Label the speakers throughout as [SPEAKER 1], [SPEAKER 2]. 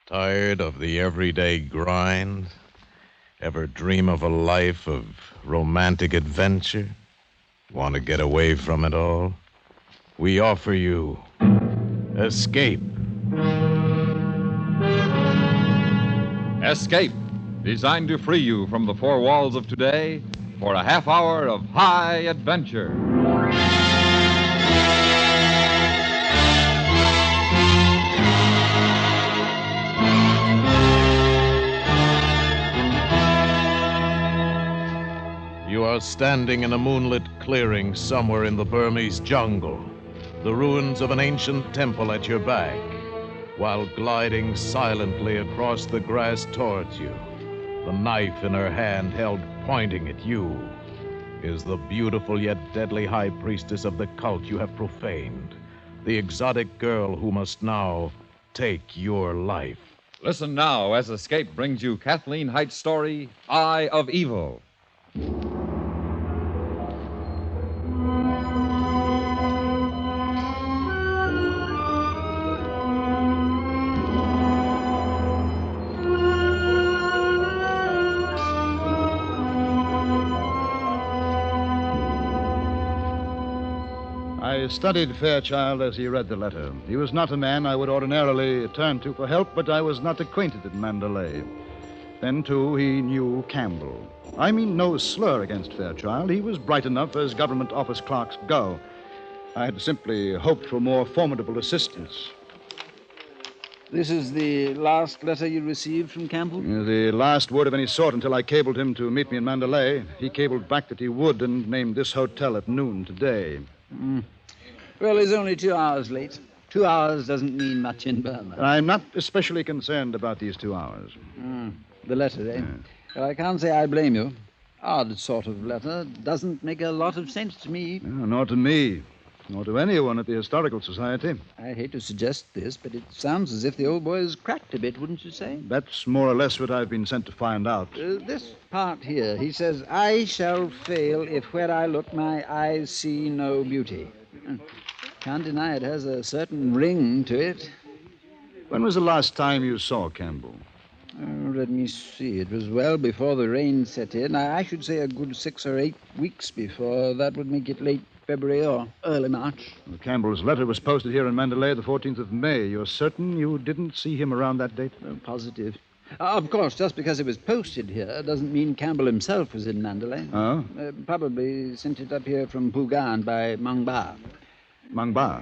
[SPEAKER 1] Tired of the everyday grind? Ever dream of a life of romantic adventure? Want to get away from it all? We offer you Escape.
[SPEAKER 2] Escape, designed to free you from the four walls of today for a half hour of high adventure.
[SPEAKER 1] You are standing in a moonlit clearing somewhere in the Burmese jungle, the ruins of an ancient temple at your back, while gliding silently across the grass towards you, the knife in her hand held pointing at you, is the beautiful yet deadly high priestess of the cult you have profaned, the exotic girl who must now take your life.
[SPEAKER 2] Listen now as Escape brings you Kathleen Height's story, Eye of Evil.
[SPEAKER 3] I studied Fairchild as he read the letter. He was not a man I would ordinarily turn to for help, but I was not acquainted in Mandalay. Then, too, he knew Campbell. I mean no slur against Fairchild. He was bright enough as government office clerks go. I had simply hoped for more formidable assistance.
[SPEAKER 4] This is the last letter you received from Campbell?
[SPEAKER 3] The last word of any sort until I cabled him to meet me in Mandalay. He cabled back that he would and named this hotel at noon today.
[SPEAKER 4] Well, he's only 2 hours late. 2 hours doesn't mean much in Burma.
[SPEAKER 3] I'm not especially concerned about these 2 hours.
[SPEAKER 4] The letter, eh? Well, I can't say I blame you. Odd sort of letter. Doesn't make a lot of sense to me.
[SPEAKER 3] Nor to me, nor to anyone at the Historical Society.
[SPEAKER 4] I hate to suggest this, but it sounds as if the old boy's cracked a bit, wouldn't you say?
[SPEAKER 3] That's more or less what I've been sent to find out.
[SPEAKER 4] This part here, he says, I shall fail if where I look my eyes see no beauty. Can't deny it has a certain ring to it.
[SPEAKER 3] When was the last time you saw Campbell?
[SPEAKER 4] Oh, let me see. It was well before the rain set in. I should say a good 6 or 8 weeks before. That would make it late February or early March.
[SPEAKER 3] Well, Campbell's letter was posted here in Mandalay the 14th of May. You're certain you didn't see him around that date?
[SPEAKER 4] Oh, positive. Of course, just because it was posted here doesn't mean Campbell himself was in Mandalay.
[SPEAKER 3] Oh?
[SPEAKER 4] Probably sent it up here from Pugan by Mang Ba.
[SPEAKER 3] Mang Ba?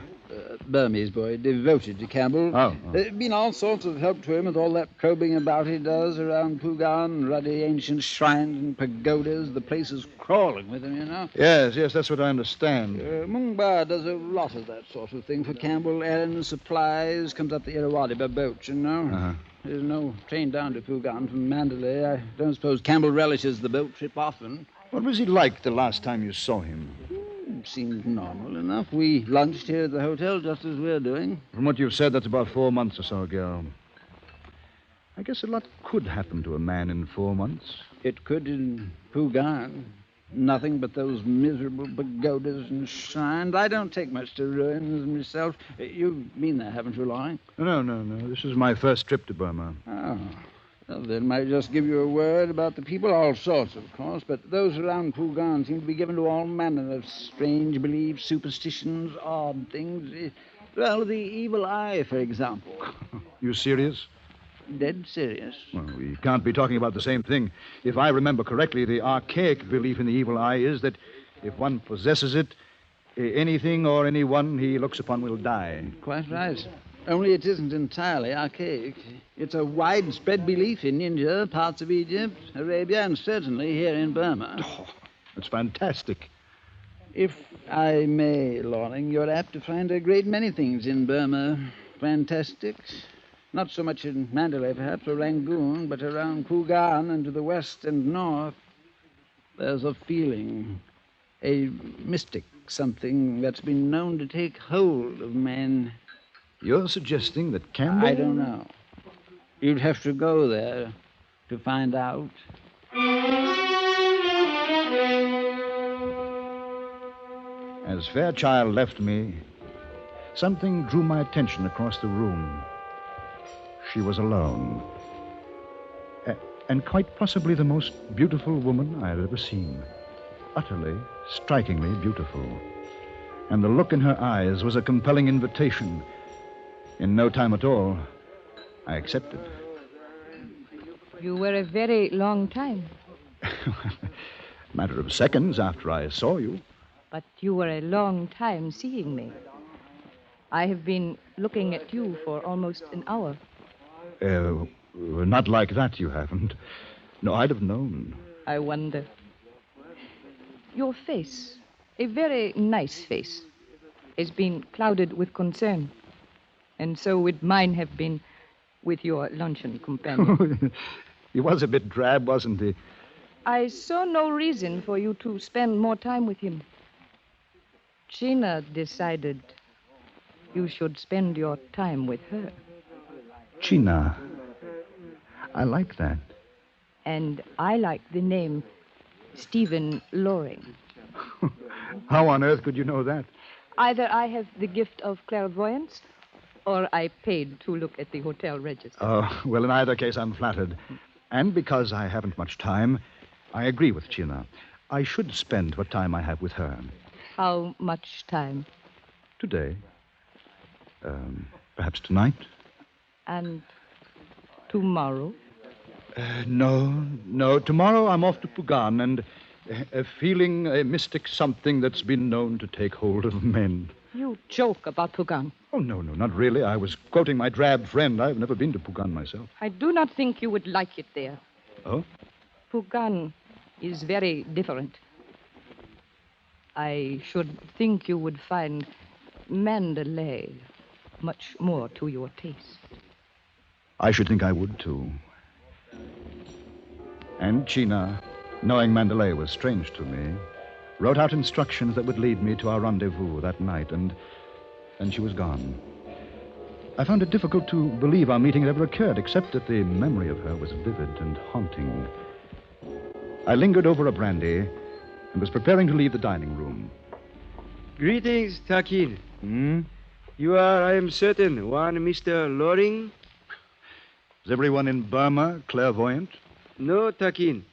[SPEAKER 4] Burmese boy, devoted to Campbell.
[SPEAKER 3] Oh.
[SPEAKER 4] Been all sorts of help to him with all that probing about he does around Pugan, ruddy ancient shrines and pagodas. The place is crawling with him, you know.
[SPEAKER 3] Yes, that's what I understand.
[SPEAKER 4] Mang Ba does a lot of that sort of thing for Campbell. Errands, supplies, comes up the Irrawaddy by boat, you know.
[SPEAKER 3] Uh-huh.
[SPEAKER 4] There's no train down to Pugan from Mandalay. I don't suppose Campbell relishes the boat trip often.
[SPEAKER 3] What was he like the last time you saw him?
[SPEAKER 4] Seemed normal enough. We lunched here at the hotel just as we're doing.
[SPEAKER 3] From what you've said, that's about 4 months or so ago. I guess a lot could happen to a man in 4 months.
[SPEAKER 4] It could in Pugan. Nothing but those miserable pagodas and shrines. I don't take much to ruins myself. You've been there, haven't you, Loring?
[SPEAKER 3] No. This is my first trip to Burma.
[SPEAKER 4] Oh. Well, then might just give you a word about the people, all sorts, of course, but those around Pugan seem to be given to all manner of strange beliefs, superstitions, odd things. Well, the evil eye, for example.
[SPEAKER 3] You serious?
[SPEAKER 4] Dead serious.
[SPEAKER 3] Well, we can't be talking about the same thing. If I remember correctly, the archaic belief in the evil eye is that if one possesses it, anything or anyone he looks upon will die.
[SPEAKER 4] Quite right. Only it isn't entirely archaic. It's a widespread belief in India, parts of Egypt, Arabia, and certainly here in Burma.
[SPEAKER 3] Oh, that's fantastic.
[SPEAKER 4] If I may, Loring, you're apt to find a great many things in Burma fantastic. Not so much in Mandalay, perhaps, or Rangoon, but around Pugan and to the west and north. There's a feeling, a mystic something that's been known to take hold of men.
[SPEAKER 3] You're suggesting that Campbell...
[SPEAKER 4] I don't know. You'd have to go there to find out.
[SPEAKER 3] As Fairchild left me, something drew my attention across the room. she was alone. And quite possibly the most beautiful woman I had ever seen. Utterly, strikingly beautiful. And the look in her eyes was a compelling invitation. In no time at all, I accepted.
[SPEAKER 5] You were a very long time.
[SPEAKER 3] Matter of seconds after I saw you.
[SPEAKER 5] But you were a long time seeing me. I have been looking at you for almost an hour.
[SPEAKER 3] Not like that, you haven't. No, I'd have known.
[SPEAKER 5] I wonder. Your face, a very nice face, has been clouded with concern. And so would mine have been with your luncheon companion.
[SPEAKER 3] He was a bit drab, wasn't he?
[SPEAKER 5] I saw no reason for you to spend more time with him. Gina decided you should spend your time with her.
[SPEAKER 3] Gina. I like that.
[SPEAKER 5] And I like the name Stephen Loring.
[SPEAKER 3] How on earth could you know that?
[SPEAKER 5] Either I have the gift of clairvoyance, or I paid to look at the hotel register.
[SPEAKER 3] Oh, well, in either case, I'm flattered. And because I haven't much time, I agree with Gina. I should spend what time I have with her.
[SPEAKER 5] How much time?
[SPEAKER 3] Today. Perhaps tonight?
[SPEAKER 5] And tomorrow?
[SPEAKER 3] No. Tomorrow I'm off to Pugan and feeling a mystic something that's been known to take hold of men.
[SPEAKER 5] You joke about Pugan.
[SPEAKER 3] Oh, no, not really. I was quoting my drab friend. I've never been to Pugan myself.
[SPEAKER 5] I do not think you would like it there.
[SPEAKER 3] Oh?
[SPEAKER 5] Pugan is very different. I should think you would find Mandalay much more to your taste.
[SPEAKER 3] I should think I would, too. And Gina, knowing Mandalay was strange to me, wrote out instructions that would lead me to our rendezvous that night, and she was gone. I found it difficult to believe our meeting had ever occurred, except that the memory of her was vivid and haunting. I lingered over a brandy and was preparing to leave the dining room.
[SPEAKER 6] Greetings, Takin. You are, I am certain, one Mr. Loring?
[SPEAKER 3] Is everyone in Burma clairvoyant?
[SPEAKER 6] No, Takin.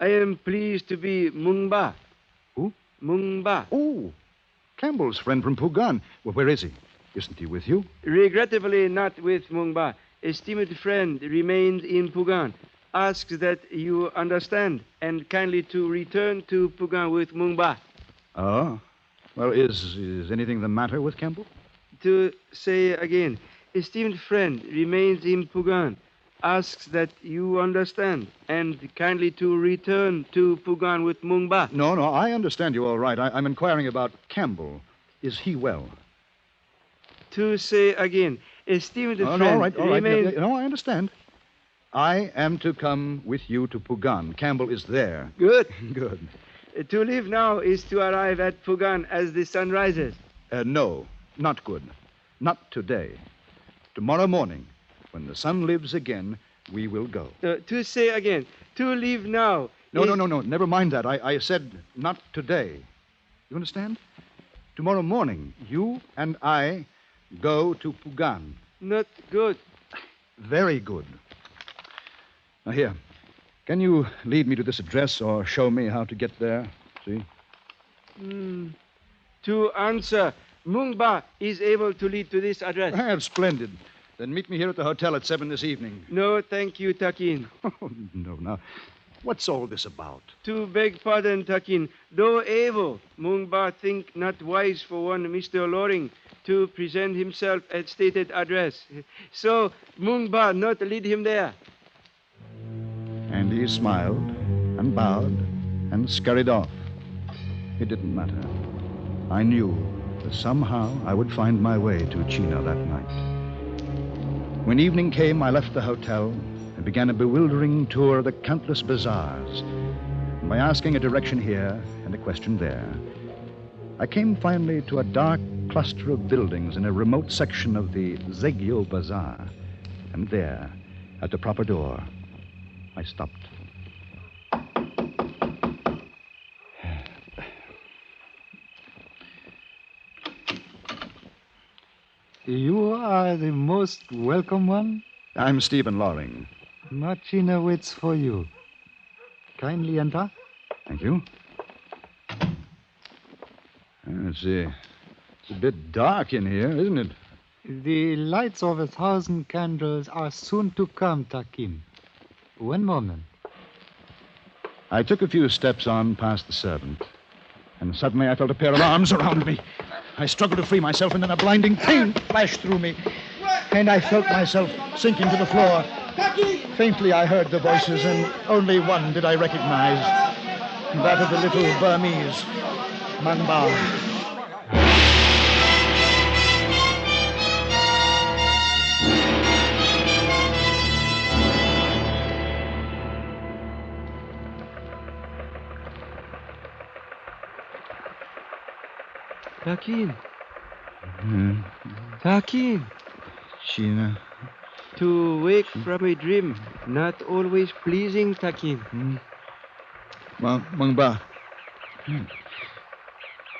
[SPEAKER 6] I am pleased to be Mungba.
[SPEAKER 3] Who?
[SPEAKER 6] Mungba.
[SPEAKER 3] Oh, Campbell's friend from Pugan. Well, where is he? Isn't he with you?
[SPEAKER 6] Regrettably not with Mungba. Esteemed friend remains in Pugan. Asks that you understand and kindly to return to Pugan with Mungba.
[SPEAKER 3] Oh. Well, is anything the matter with Campbell?
[SPEAKER 6] To say again, esteemed friend remains in Pugan. Asks that you understand and kindly to return to Pugan with Mungba.
[SPEAKER 3] No, I understand you all right. I'm inquiring about Campbell. Is he well?
[SPEAKER 6] To say again, esteemed friend
[SPEAKER 3] all right.
[SPEAKER 6] remains...
[SPEAKER 3] No, I understand. I am to come with you to Pugan. Campbell is there.
[SPEAKER 6] Good.
[SPEAKER 3] Good.
[SPEAKER 6] To leave now is to arrive at Pugan as the sun rises.
[SPEAKER 3] No, not good. Not today. Tomorrow morning, when the sun lives again, we will go.
[SPEAKER 6] To say again, to leave now.
[SPEAKER 3] No. Never mind that. I said not today. You understand? Tomorrow morning, you and I go to Pugan.
[SPEAKER 6] Not good.
[SPEAKER 3] Very good. Now, here. Can you lead me to this address or show me how to get there? See?
[SPEAKER 6] To answer, Mungba is able to lead to this address.
[SPEAKER 3] That's splendid. Then meet me here at the hotel at 7 this evening.
[SPEAKER 6] No, thank you, Takin.
[SPEAKER 3] Oh, no. Now, what's all this about?
[SPEAKER 6] To beg pardon, Takin. Though able, Mungba think not wise for one Mr. Loring to present himself at stated address. So, Mungba not lead him there.
[SPEAKER 3] And he smiled and bowed and scurried off. It didn't matter. I knew that somehow I would find my way to China that night. When evening came, I left the hotel and began a bewildering tour of the countless bazaars. And by asking a direction here and a question there, I came finally to a dark cluster of buildings in a remote section of the Zegyo Bazaar. And there, at the proper door, I stopped.
[SPEAKER 7] You are the most welcome one.
[SPEAKER 3] I'm Stephen Loring.
[SPEAKER 7] Martina waits for you. Kindly enter.
[SPEAKER 3] Thank you. It's a bit dark in here, isn't it?
[SPEAKER 7] The lights of 1,000 candles are soon to come, Takin. One moment.
[SPEAKER 3] I took a few steps on past the servant, and suddenly I felt a pair of arms around me. I struggled to free myself, and then a blinding pain flashed through me, and I felt myself sinking to the floor. Faintly I heard the voices, and only one did I recognize. That of the little Burmese, Mangba.
[SPEAKER 6] Takin. Takin.
[SPEAKER 3] Sheena.
[SPEAKER 6] To wake from a dream, not always pleasing, Takin.
[SPEAKER 3] Mangba.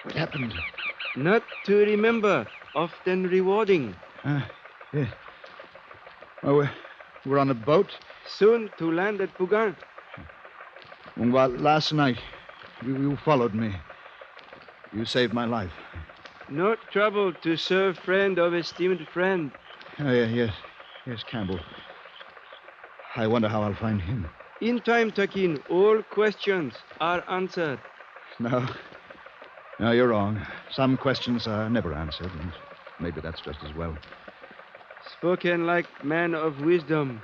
[SPEAKER 3] What happened?
[SPEAKER 6] Not to remember, often rewarding.
[SPEAKER 3] Yeah. Oh, we're on a boat?
[SPEAKER 6] Soon to land at Pugan.
[SPEAKER 3] Mangba, last night, you followed me. You saved my life.
[SPEAKER 6] Not trouble to serve friend of esteemed friend.
[SPEAKER 3] Oh, yes, Campbell. I wonder how I'll find him.
[SPEAKER 6] In time, Takin, all questions are answered.
[SPEAKER 3] No, you're wrong. Some questions are never answered, and maybe that's just as well.
[SPEAKER 6] Spoken like man of wisdom,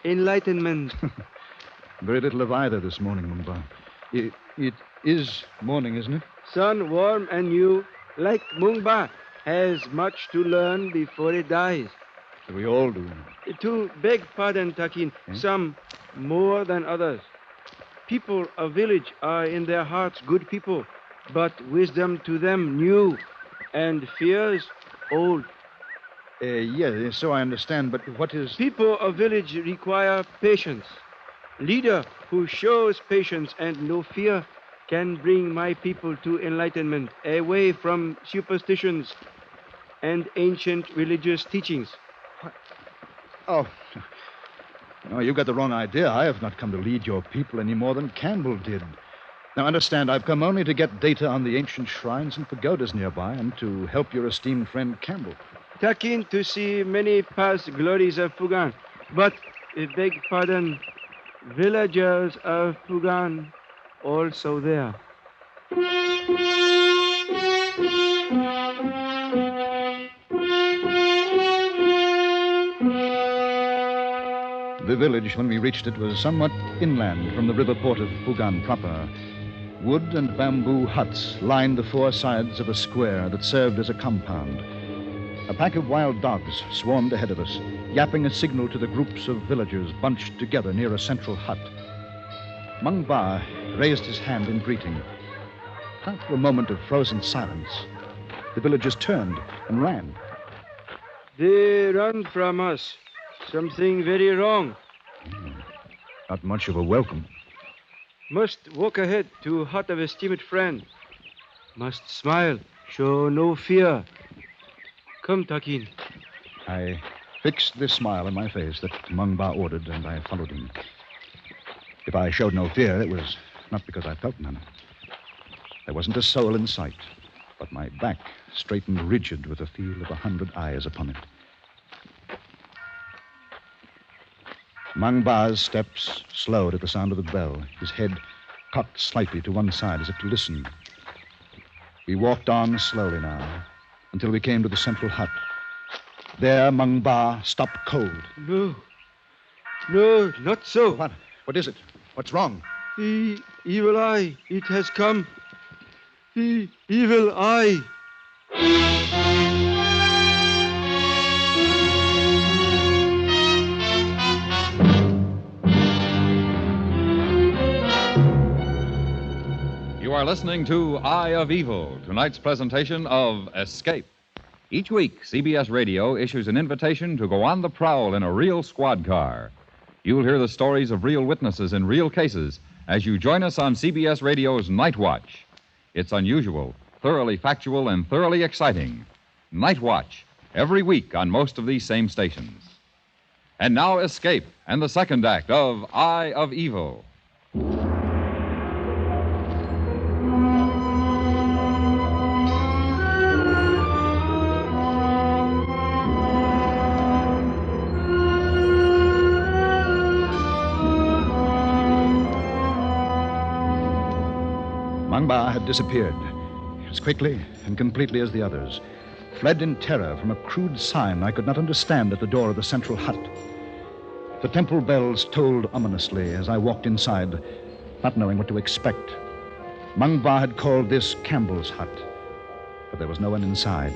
[SPEAKER 6] enlightenment.
[SPEAKER 3] Very little of either this morning, Mumba. It is morning, isn't it?
[SPEAKER 6] Sun warm and new, like Mungba, has much to learn before it dies.
[SPEAKER 3] We all do.
[SPEAKER 6] To beg pardon, Takin, some more than others. People of village are in their hearts good people, but wisdom to them new, and fears old.
[SPEAKER 3] Yes, so I understand, but what is...
[SPEAKER 6] People of village require patience. Leader who shows patience and no fear can bring my people to enlightenment, away from superstitions and ancient religious teachings.
[SPEAKER 3] What? Oh, no, you've got the wrong idea. I have not come to lead your people any more than Campbell did. Now, understand, I've come only to get data on the ancient shrines and pagodas nearby and to help your esteemed friend Campbell.
[SPEAKER 6] Takin to see many past glories of Pugan, but, beg pardon, villagers of Pugan also there.
[SPEAKER 3] The village, when we reached it, was somewhat inland from the river port of Pugan proper. Wood and bamboo huts lined the four sides of a square that served as a compound. A pack of wild dogs swarmed ahead of us, yapping a signal to the groups of villagers bunched together near a central hut. Mung Ba raised his hand in greeting. After a moment of frozen silence, the villagers turned and ran.
[SPEAKER 6] They run from us. Something very wrong.
[SPEAKER 3] Not much of a welcome.
[SPEAKER 6] Must walk ahead to hut of esteemed friend. Must smile, show no fear. Come, Takin.
[SPEAKER 3] I fixed the smile on my face that Mung Ba ordered, and I followed him. If I showed no fear, it was not because I felt none. There wasn't a soul in sight, but my back straightened rigid with the feel of 100 eyes upon it. Mung Ba's steps slowed at the sound of the bell, his head cocked slightly to one side as if to listen. We walked on slowly now until we came to the central hut. There, Mung Ba stopped cold.
[SPEAKER 6] No, not so.
[SPEAKER 3] What is it? What's wrong?
[SPEAKER 6] The evil eye, it has come. The evil eye.
[SPEAKER 2] You are listening to Eye of Evil, tonight's presentation of Escape. Each week, CBS Radio issues an invitation to go on the prowl in a real squad car. You'll hear the stories of real witnesses in real cases as you join us on CBS Radio's Night Watch. It's unusual, thoroughly factual, and thoroughly exciting. Night Watch, every week on most of these same stations. And now Escape and the second act of Eye of Evil.
[SPEAKER 3] Mangba had disappeared as quickly and completely as the others, fled in terror from a crude sign I could not understand at the door of the central hut. The temple bells tolled ominously as I walked inside, not knowing what to expect. Mangba had called this Campbell's hut, but there was no one inside,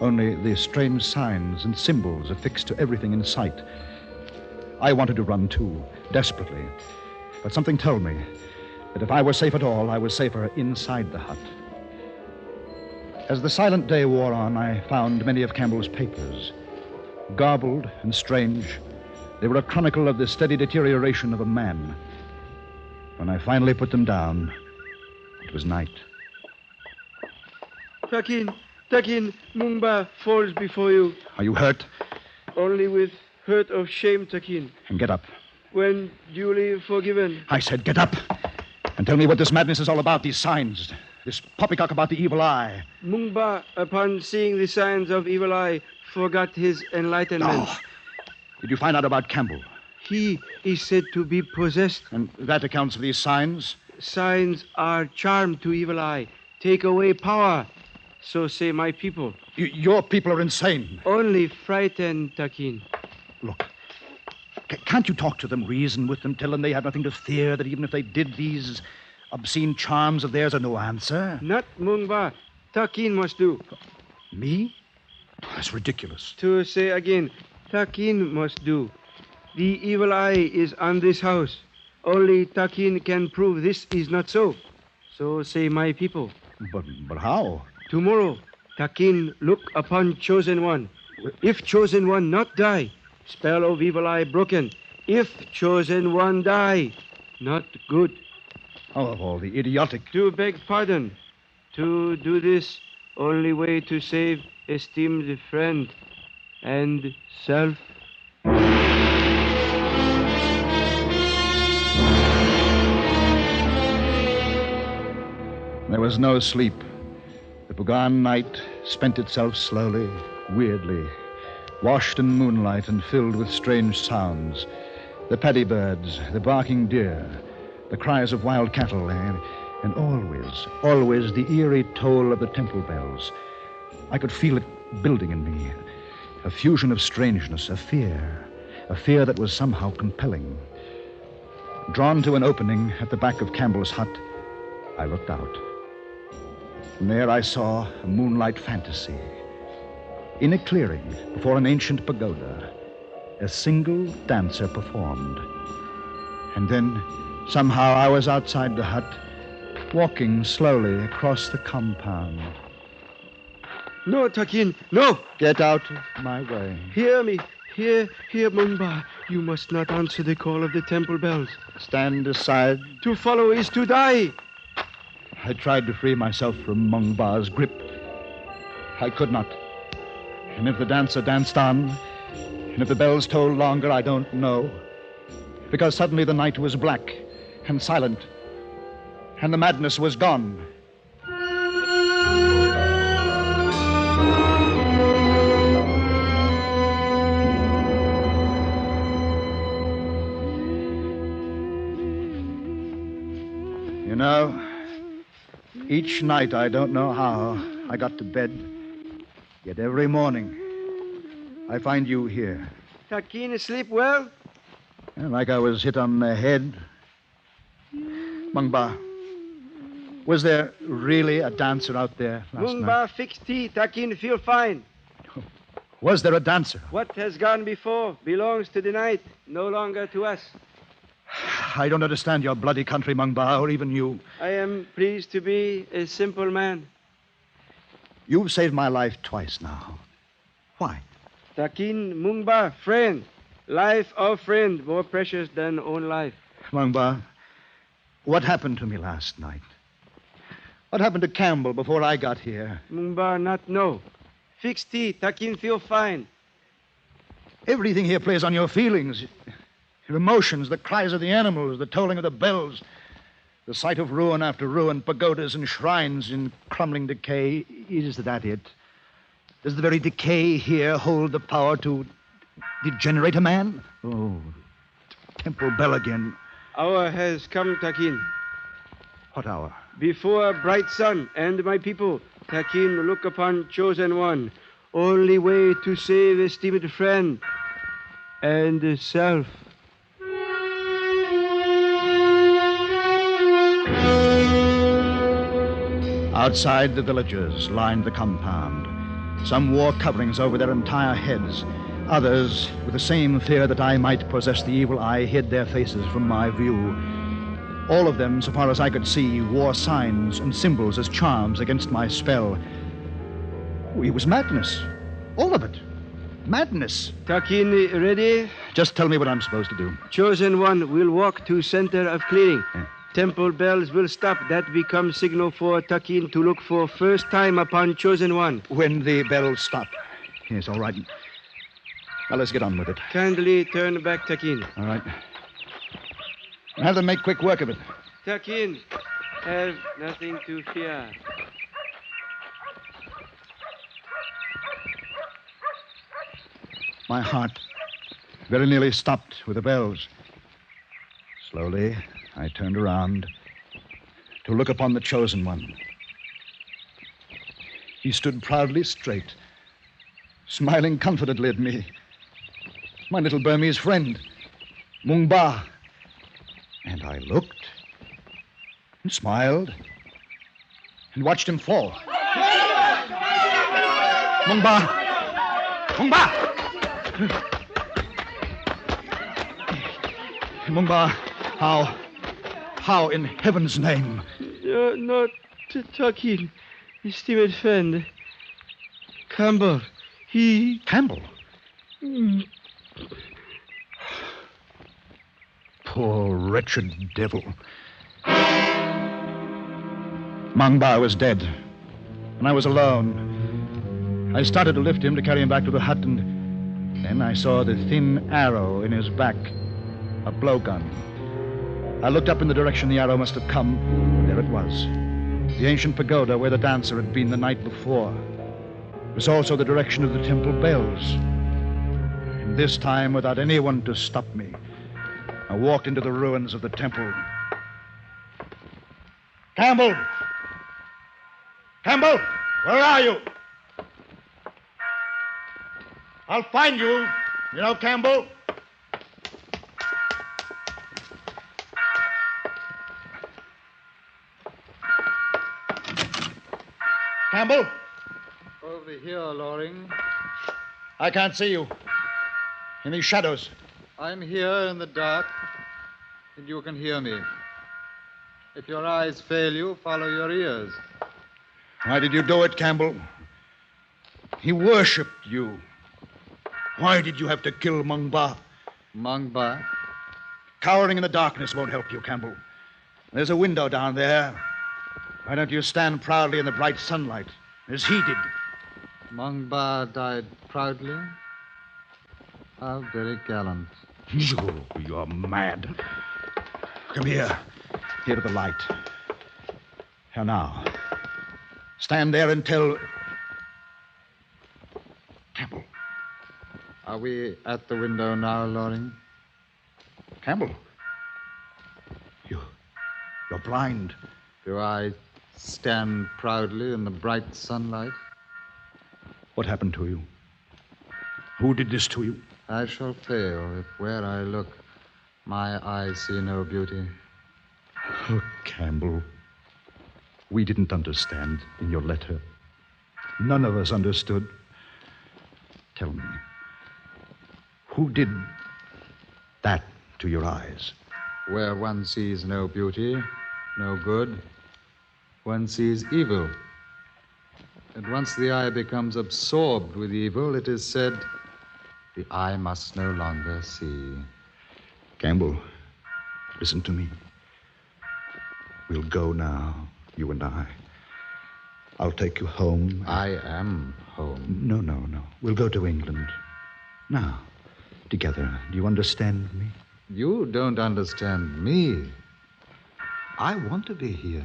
[SPEAKER 3] only the strange signs and symbols affixed to everything in sight. I wanted to run too, desperately, but something told me that if I were safe at all, I was safer inside the hut. As the silent day wore on, I found many of Campbell's papers. Garbled and strange, they were a chronicle of the steady deterioration of a man. When I finally put them down, it was night.
[SPEAKER 6] Takin, Mungba falls before you.
[SPEAKER 3] Are you hurt?
[SPEAKER 6] Only with hurt of shame, Takin.
[SPEAKER 3] And get up.
[SPEAKER 6] When duly forgiven.
[SPEAKER 3] I said get up. And tell me what this madness is all about, these signs. This poppycock about the evil eye.
[SPEAKER 6] Mungba, upon seeing the signs of evil eye, forgot his enlightenment.
[SPEAKER 3] Oh. Did you find out about Campbell?
[SPEAKER 6] He is said to be possessed.
[SPEAKER 3] And that accounts for these signs?
[SPEAKER 6] Signs are charm to evil eye. Take away power. So say my people.
[SPEAKER 3] Your people are insane.
[SPEAKER 6] Only frightened, Takin.
[SPEAKER 3] Look, can't you talk to them, reason with them, tell them they have nothing to fear, that even if they did, these obscene charms of theirs are no answer?
[SPEAKER 6] Not Mungba. Takin must do.
[SPEAKER 3] Me? That's ridiculous.
[SPEAKER 6] To say again, Takin must do. The evil eye is on this house. Only Takin can prove this is not so. So say my people.
[SPEAKER 3] But how?
[SPEAKER 6] Tomorrow, Takin look upon chosen one. If chosen one not die, spell of evil eye broken. If chosen one die, not good.
[SPEAKER 3] Oh, of all the idiotic...
[SPEAKER 6] To beg pardon. To do this, only way to save esteemed friend and self.
[SPEAKER 3] There was no sleep. The Pugan night spent itself slowly, weirdly, washed in moonlight and filled with strange sounds. The paddy birds, the barking deer, the cries of wild cattle, and always the eerie toll of the temple bells. I could feel it building in me, a fusion of strangeness, a fear that was somehow compelling. Drawn to an opening at the back of Campbell's hut, I looked out. And there I saw a moonlight fantasy. In a clearing before an ancient pagoda, a single dancer performed. And then, somehow, I was outside the hut, walking slowly across the compound.
[SPEAKER 6] No, Takin, no!
[SPEAKER 3] Get out of my way.
[SPEAKER 6] Hear me. Here, Mungba. You must not answer the call of the temple bells.
[SPEAKER 3] Stand aside.
[SPEAKER 6] To follow is to die.
[SPEAKER 3] I tried to free myself from Mungba's grip. I could not. And if the dancer danced on, and if the bells tolled longer, I don't know. Because suddenly the night was black and silent, and the madness was gone. You know, each night I don't know how I got to bed, yet every morning I find you here.
[SPEAKER 6] Takin, sleep well?
[SPEAKER 3] Like I was hit on the head. Mungba, was there really a dancer out there last night?
[SPEAKER 6] Mungba, fix tea. Takin, feel fine.
[SPEAKER 3] Was there a dancer?
[SPEAKER 6] What has gone before belongs to the night, no longer to us.
[SPEAKER 3] I don't understand your bloody country, Mungba, or even you.
[SPEAKER 6] I am pleased to be a simple man.
[SPEAKER 3] You've saved my life twice now. Why?
[SPEAKER 6] Takin, Mungba, friend. Life of friend, more precious than own life.
[SPEAKER 3] Mungba, what happened to me last night? What happened to Campbell before I got here?
[SPEAKER 6] Mungba, not know. Fix tea. Takin, feel fine.
[SPEAKER 3] Everything here plays on your feelings, your emotions, the cries of the animals, the tolling of the bells, the sight of ruin after ruin, pagodas and shrines in crumbling decay. Is that it? Does the very decay here hold the power to degenerate a man? Oh, temple bell again.
[SPEAKER 6] Hour has come, Takin.
[SPEAKER 3] What hour?
[SPEAKER 6] Before bright sun and my people, Takin, look upon chosen one. Only way to save esteemed friend and self.
[SPEAKER 3] Outside, the villagers lined the compound. Some wore coverings over their entire heads. Others, with the same fear that I might possess the evil eye, hid their faces from my view. All of them, so far as I could see, wore signs and symbols as charms against my spell. It was madness. All of it. Madness.
[SPEAKER 6] Takin, ready?
[SPEAKER 3] Just tell me what I'm supposed to do.
[SPEAKER 6] Chosen one will walk to center of clearing.
[SPEAKER 3] Yeah.
[SPEAKER 6] Temple bells will stop. That becomes signal for Takin to look for first time upon chosen one.
[SPEAKER 3] When the bells stop. Yes, all right. Now, let's get on with it.
[SPEAKER 6] Kindly turn back, Takin.
[SPEAKER 3] All right. I'll have them make quick work of it.
[SPEAKER 6] Takin, have nothing to fear.
[SPEAKER 3] My heart very nearly stopped with the bells. Slowly, I turned around to look upon the chosen one. He stood proudly straight, smiling confidently at me. My little Burmese friend, Mung Ba. And I looked and smiled and watched him fall. Mung Ba! Mung Ba! Mung Ba, how in heaven's name?
[SPEAKER 6] Not Takin, esteemed friend. Campbell, he...
[SPEAKER 3] Campbell? Poor wretched devil. Mung Ba was dead, and I was alone. I started to lift him to carry him back to the hut, and then I saw the thin arrow in his back, a blowgun. I looked up in the direction the arrow must have come. There it was, the ancient pagoda where the dancer had been the night before. It was also the direction of the temple bells. And this time, without anyone to stop me, I walked into the ruins of the temple. Campbell! Campbell! Where are you? I'll find you. You know, Campbell? Campbell?
[SPEAKER 7] Over here, Loring.
[SPEAKER 3] I can't see you. In these shadows.
[SPEAKER 7] I'm here in the dark, and you can hear me. If your eyes fail you, follow your ears.
[SPEAKER 3] Why did you do it, Campbell? He worshipped you. Why did you have to kill Mung Ba?
[SPEAKER 7] Mung Ba?
[SPEAKER 3] Cowering in the darkness won't help you, Campbell. There's a window down there. Why don't you stand proudly in the bright sunlight, as he did?
[SPEAKER 7] Mung Ba died proudly? How very gallant.
[SPEAKER 3] You're mad. Come here. Here to the light. Here now. Stand there and tell... Campbell.
[SPEAKER 7] Are we at the window now, Loring?
[SPEAKER 3] Campbell. You're blind.
[SPEAKER 7] Do I stand proudly in the bright sunlight?
[SPEAKER 3] What happened to you? Who did this to you?
[SPEAKER 7] I shall fail if where I look my eyes see no beauty.
[SPEAKER 3] Oh, Campbell. We didn't understand in your letter. None of us understood. Tell me, who did that to your eyes?
[SPEAKER 7] Where one sees no beauty, no good, one sees evil. And once the eye becomes absorbed with evil, it is said, the eye must no longer see.
[SPEAKER 3] Campbell, listen to me. We'll go now, you and I. I'll take you home.
[SPEAKER 7] I am home.
[SPEAKER 3] No. We'll go to England. Now. together. Do you understand me?
[SPEAKER 7] You don't understand me. I want to be here.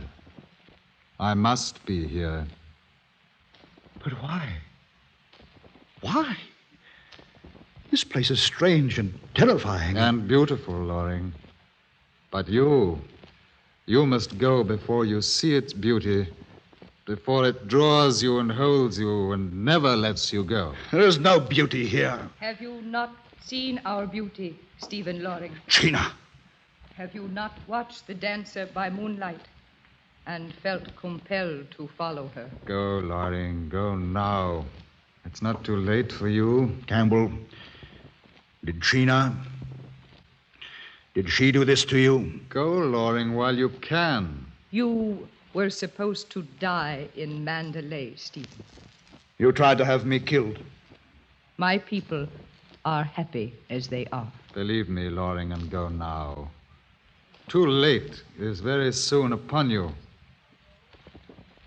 [SPEAKER 7] I must be here.
[SPEAKER 3] But why? Why? This place is strange and terrifying.
[SPEAKER 7] And beautiful, Loring. But you must go before you see its beauty, before it draws you and holds you and never lets you go.
[SPEAKER 3] There is no beauty here.
[SPEAKER 5] Have you not seen our beauty, Stephen Loring?
[SPEAKER 3] Gina.
[SPEAKER 5] Have you not watched the dancer by moonlight and felt compelled to follow her?
[SPEAKER 7] Go, Loring, go now. It's not too late for you.
[SPEAKER 3] Campbell, did she do this to you?
[SPEAKER 7] Go, Loring, while you can.
[SPEAKER 5] You were supposed to die in Mandalay, Stephen.
[SPEAKER 3] You tried to have me killed.
[SPEAKER 5] My people are happy as they are.
[SPEAKER 7] Believe me, Loring, and go now. Too late is very soon upon you.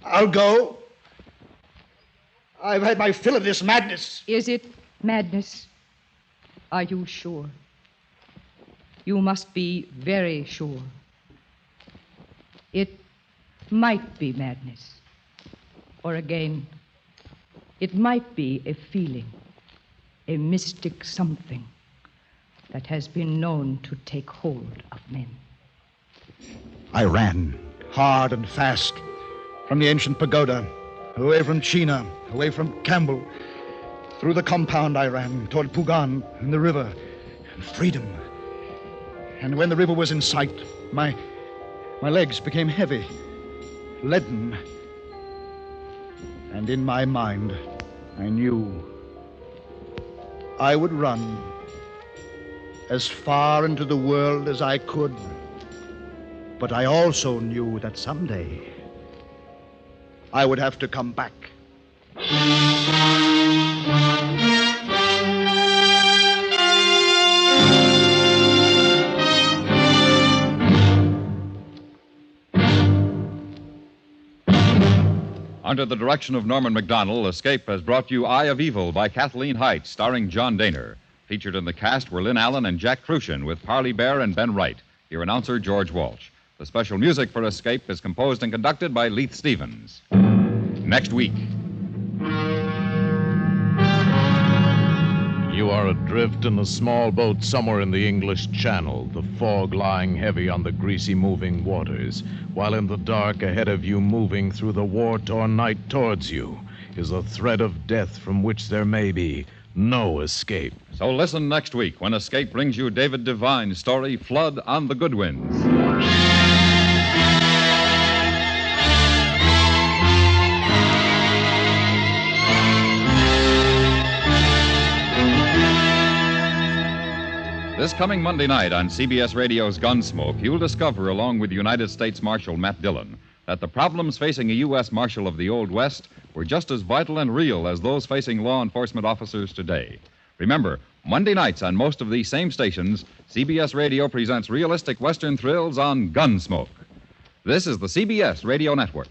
[SPEAKER 3] I'll go. I've had my fill of this madness.
[SPEAKER 5] Is it madness? Are you sure? You must be very sure. It might be madness. Or again, it might be a feeling, a mystic something that has been known to take hold of men.
[SPEAKER 3] I ran, hard and fast, from the ancient pagoda, away from China, away from Campbell. Through the compound I ran, toward Pugan and the river, and freedom. And when the river was in sight, my legs became heavy, leaden. And in my mind, I knew I would run as far into the world as I could. But I also knew that someday I would have to come back.
[SPEAKER 2] Under the direction of Norman MacDonald, Escape has brought you Eye of Evil by Kathleen Heights, starring John Daner. Featured in the cast were Lynn Allen and Jack Crucian, with Parley Bear and Ben Wright. Your announcer, George Walsh. The special music for Escape is composed and conducted by Leith Stevens. Next week.
[SPEAKER 1] You are adrift in a small boat somewhere in the English Channel, the fog lying heavy on the greasy moving waters, while in the dark ahead of you, moving through the war-torn night towards you, is a threat of death from which there may be no escape.
[SPEAKER 2] So listen next week when Escape brings you David Devine's story, Flood on the Goodwins. This coming Monday night on CBS Radio's Gunsmoke, you'll discover, along with United States Marshal Matt Dillon, that the problems facing a U.S. Marshal of the Old West were just as vital and real as those facing law enforcement officers today. Remember, Monday nights on most of these same stations, CBS Radio presents realistic Western thrills on Gunsmoke. This is the CBS Radio Network.